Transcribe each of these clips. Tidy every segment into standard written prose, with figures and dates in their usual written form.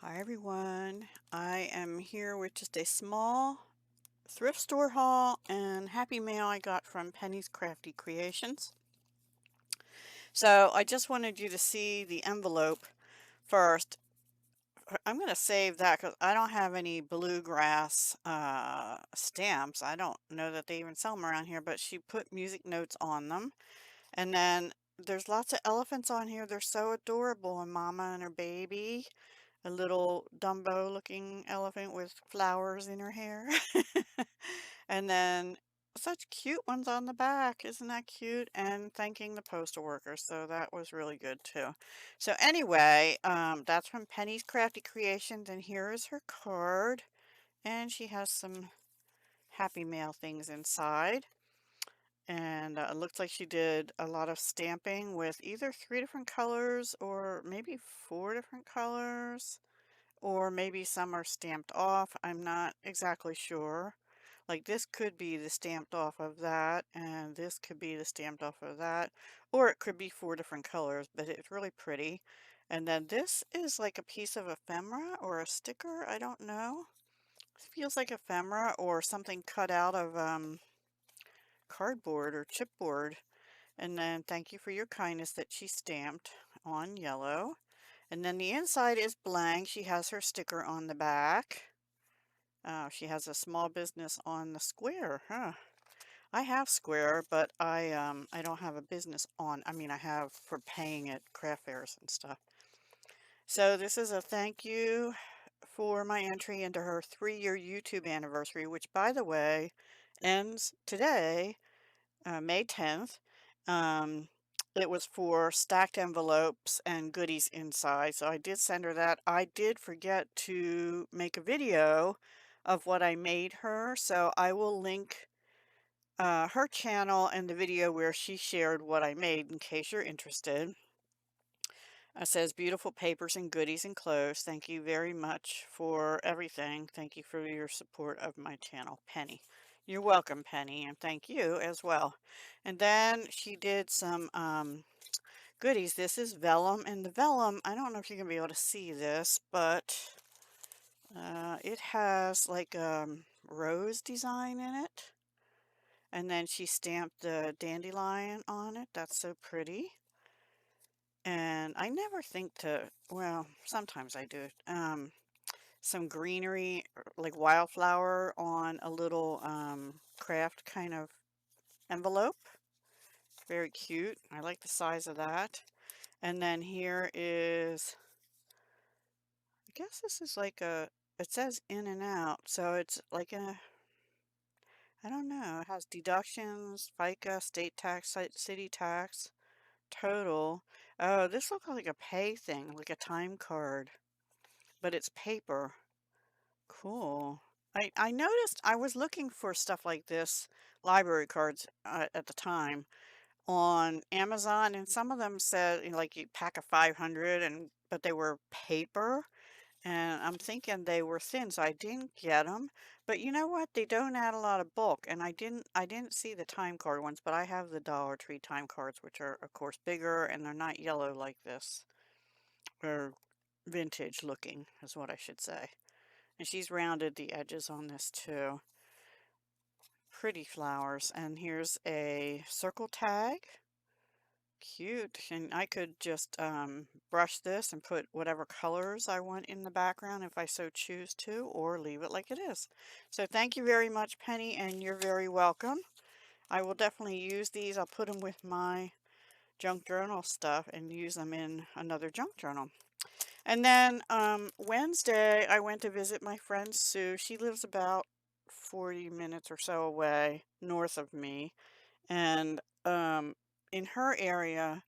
Hi everyone, I am here with just a small thrift store haul and happy mail I got from Penny's Crafty Creations. So I just wanted you to see the envelope first. I'm going to save that because I don't have any bluegrass stamps. I don't know that they even sell them around here, but she put music notes on them. And then there's lots of elephants on here. They're so adorable. And Mama and her baby. A little Dumbo looking elephant with flowers in her hair. And then such cute ones on the back. Isn't that cute? And thanking the postal workers. So that was really good too. So anyway, that's from Penny's Crafty Creations. And here is her card. And she has some Happy Mail things inside. And it looks like she did a lot of stamping with either 3 different colors or maybe 4 different colors. Or maybe some are stamped off. I'm not exactly sure. Like this could be the stamped off of that, and this could be the stamped off of that. Or it could be 4 different colors, but it's really pretty. And then this is like a piece of ephemera or a sticker. I don't know. It feels like ephemera or something cut out of cardboard or chipboard. And then thank you for your kindness that she stamped on yellow. And then the inside is blank. She has her sticker on the back. She has a small business on the square. Huh. I have Square, but I don't have a business on. I mean, I have for paying at craft fairs and stuff. So this is a thank you for my entry into her 3-year YouTube anniversary, which, by the way, ends today, May 10th. Um, it was for stacked envelopes and goodies inside, so I did send her that. I did forget to make a video of what I made her, so I will link her channel and the video where she shared what I made in case you're interested. It says beautiful papers and goodies enclosed. Thank you very much for everything. Thank you for your support of my channel, Penny. You're welcome, Penny, and thank you as well. And then she did some goodies. This is vellum, and the vellum, I don't know if you're going to be able to see this, but it has like a rose design in it. And then she stamped the dandelion on it. That's so pretty. And I never think to, well, sometimes I do. Some greenery, like wildflower on a little craft kind of envelope. Very cute. I like the size of that. And then here is, I guess this is like a, it says in and out. So it's like a, I don't know. It has deductions, FICA, state tax, city tax, total. Oh, this looks like a pay thing, like a time card, but it's paper. Cool. I noticed I was looking for stuff like this, library cards at the time on Amazon, and some of them said, you know, like you pack of 500, and but they were paper, and I'm thinking they were thin, so I didn't get them. But you know what? They don't add a lot of bulk, and I didn't see the time card ones, but I have the Dollar Tree time cards, which are of course bigger, and they're not yellow like this, or vintage looking is what I should say. And she's rounded the edges on this too. Pretty flowers. And here's a circle tag. Cute. And I could just brush this and put whatever colors I want in the background if I so choose to, or leave it like it is. So thank you very much, Penny, and you're very welcome. I will definitely use these. I'll put them with my junk journal stuff and use them in another junk journal. And then Wednesday, I went to visit my friend Sue. She lives about 40 minutes or so away north of me. And in her area,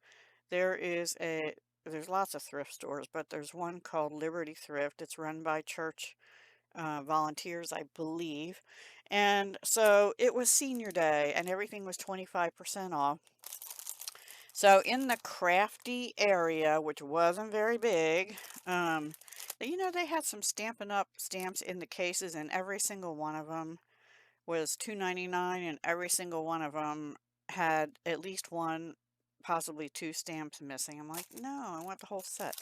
there is there's lots of thrift stores, but there's one called Liberty Thrift. It's run by church volunteers, I believe. And so it was senior day and everything was 25% off. So in the Crafty area, which wasn't very big, you know, they had some Stampin' Up! Stamps in the cases, and every single one of them was $2.99, and every single one of them had at least one, possibly two stamps missing. I'm like, no, I want the whole set.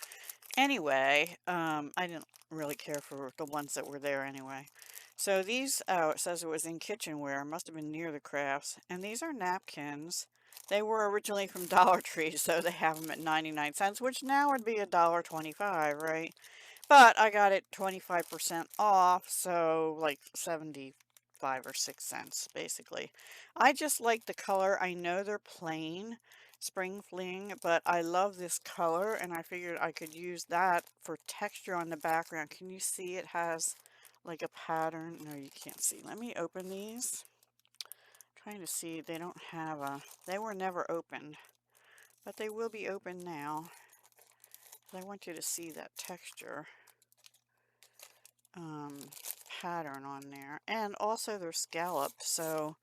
Anyway, I didn't really care for the ones that were there anyway. So these, oh, it says it was in kitchenware, must have been near the crafts. And these are napkins. They were originally from Dollar Tree, so they have them at 99 cents, which now would be $1.25, right? But I got it 25% off, so like 75 or 6 cents basically. I just like the color. I know they're plain spring fling, but I love this color and I figured I could use that for texture on the background. Can you see it has like a pattern? No, you can't see. Let me open these. Trying to see, they don't have a, they were never opened, but they will be open now. I want you to see that texture. um, pattern on there, and also they're scalloped, so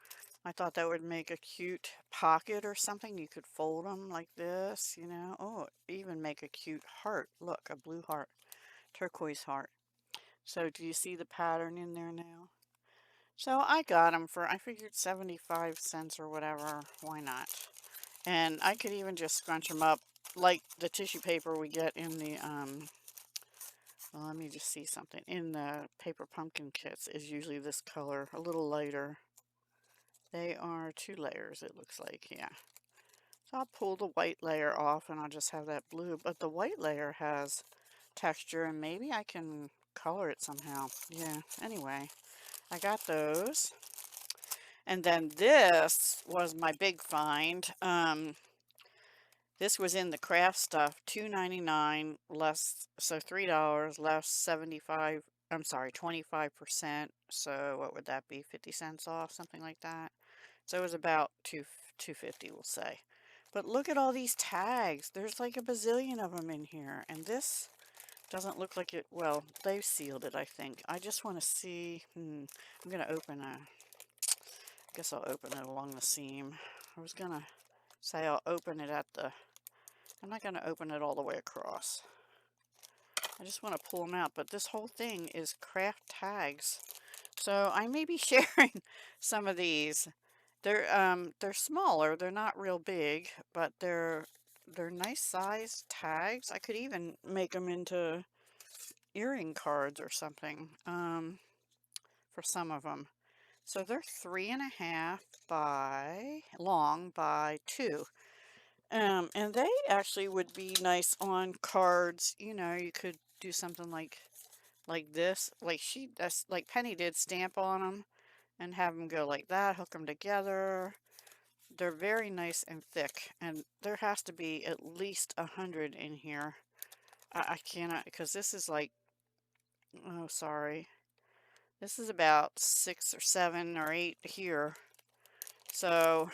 I thought that would make a cute pocket or something. You could fold them like this, you know. Oh, even make a cute heart. Look, a blue heart, turquoise heart. So do you see the pattern in there now? So I got them for, I figured 75 cents or whatever. Why not? And I could even just scrunch them up like the tissue paper we get in the well, let me just see something. In the paper pumpkin kits is usually this color, a little lighter. They are 2 layers, it looks like, yeah. So I'll pull the white layer off and I'll just have that blue. But the white layer has texture and maybe I can color it somehow. Yeah, anyway, I got those. And then this was my big find. This was in the craft stuff, $2.99 less, so $3 less 75, I'm sorry, 25%. So what would that be? 50 cents off, something like that. So it was about 250, we'll say. But look at all these tags. There's like a bazillion of them in here. And this doesn't look like it, well, they've sealed it, I think. I just want to see, I'm going to open a, I guess I'll open it along the seam. I was going to say I'll open it at the, I'm not going to open it all the way across. I just want to pull them out, but this whole thing is craft tags. So I may be sharing some of these. They're smaller, they're not real big, but they're nice sized tags. I could even make them into earring cards or something, for some of them. So they're 3.5 by long by 2. And they actually would be nice on cards. You know, you could do something like this, like that's like Penny did, stamp on them and have them go like that, hook them together. They're very nice and thick, and there has to be at least 100 in here. I cannot, because this is like, oh, sorry. This is about 6 or 7 or 8 here. So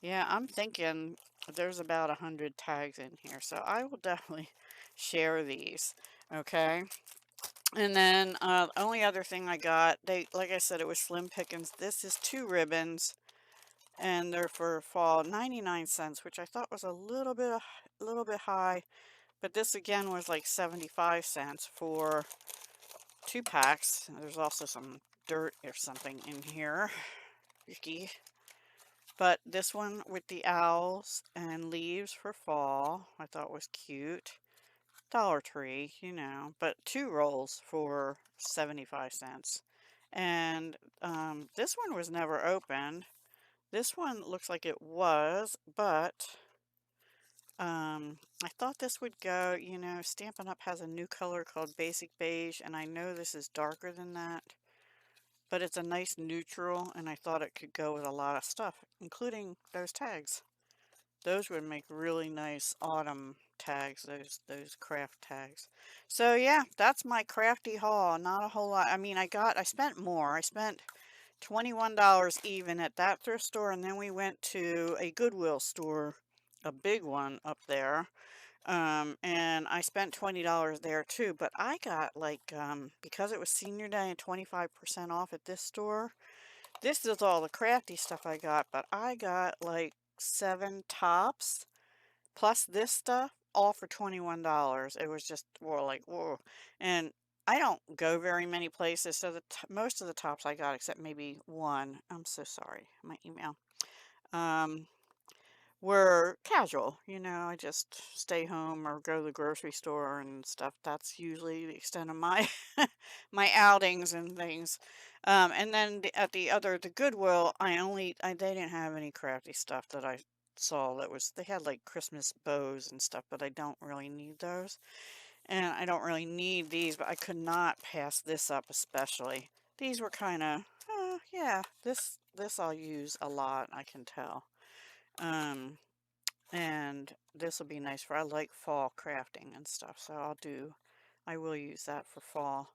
yeah, I'm thinking there's about 100 tags in here, so I will definitely share these, okay? And then the only other thing I got, they, like I said, it was slim pickings. This is 2 ribbons, and they're for fall, 99 cents, which I thought was a little bit high, but this again was like 75 cents for 2 packs. There's also some dirt or something in here, yucky. But this one with the owls and leaves for fall, I thought was cute. Dollar Tree, you know, but 2 rolls for 75 cents. And this one was never opened. This one looks like it was, but I thought this would go, you know, Stampin' Up! Has a new color called Basic Beige, and I know this is darker than that. But it's a nice neutral, and I thought it could go with a lot of stuff, including those tags. Those would make really nice autumn tags, those craft tags. So yeah, that's my crafty haul. Not a whole lot. I mean, I spent more. I spent $21 even at that thrift store, and then we went to a Goodwill store, a big one up there. And I spent $20 there too, but I got like, because it was senior day and 25% off at this store, this is all the crafty stuff I got, but I got like 7 tops plus this stuff all for $21. It was just, well, like, whoa. And I don't go very many places, so most of the tops I got, except maybe one. I'm so sorry, my email. Um, were casual. I just stay home or go to the grocery store and stuff. That's usually the extent of my my outings and things. And then the Goodwill, they didn't have any crafty stuff that I saw they had like Christmas bows and stuff, but I don't really need those. And I don't really need these, but I could not pass this up especially. These were kind of, yeah, this I'll use a lot, I can tell. Um, and this will be nice I like fall crafting and stuff, so I will use that for fall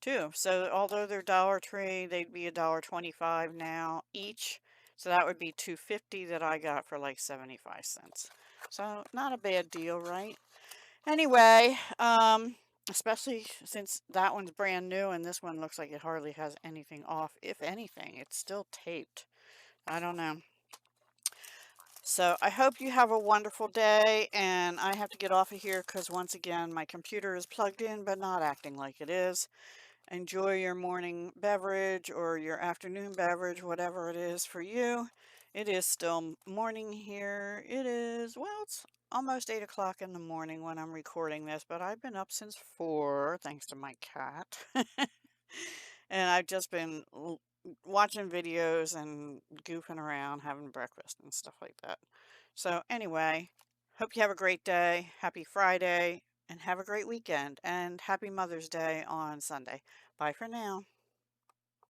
too. So although they're Dollar Tree, they'd be $1.25 now each. So that would be 2.50 that I got for like 75 cents. So not a bad deal, right? Anyway, especially since that one's brand new and this one looks like it hardly has anything off. If anything, it's still taped. I don't know. So I hope you have a wonderful day, and I have to get off of here because once again my computer is plugged in but not acting like it is. Enjoy your morning beverage or your afternoon beverage, whatever it is for you. It is still morning here. It's almost 8 o'clock in the morning when I'm recording this, but I've been up since 4 thanks to my cat. And I've just been watching videos and goofing around, having breakfast and stuff like that. So anyway, hope you have a great day. Happy Friday and have a great weekend and happy Mother's Day on Sunday. Bye for now.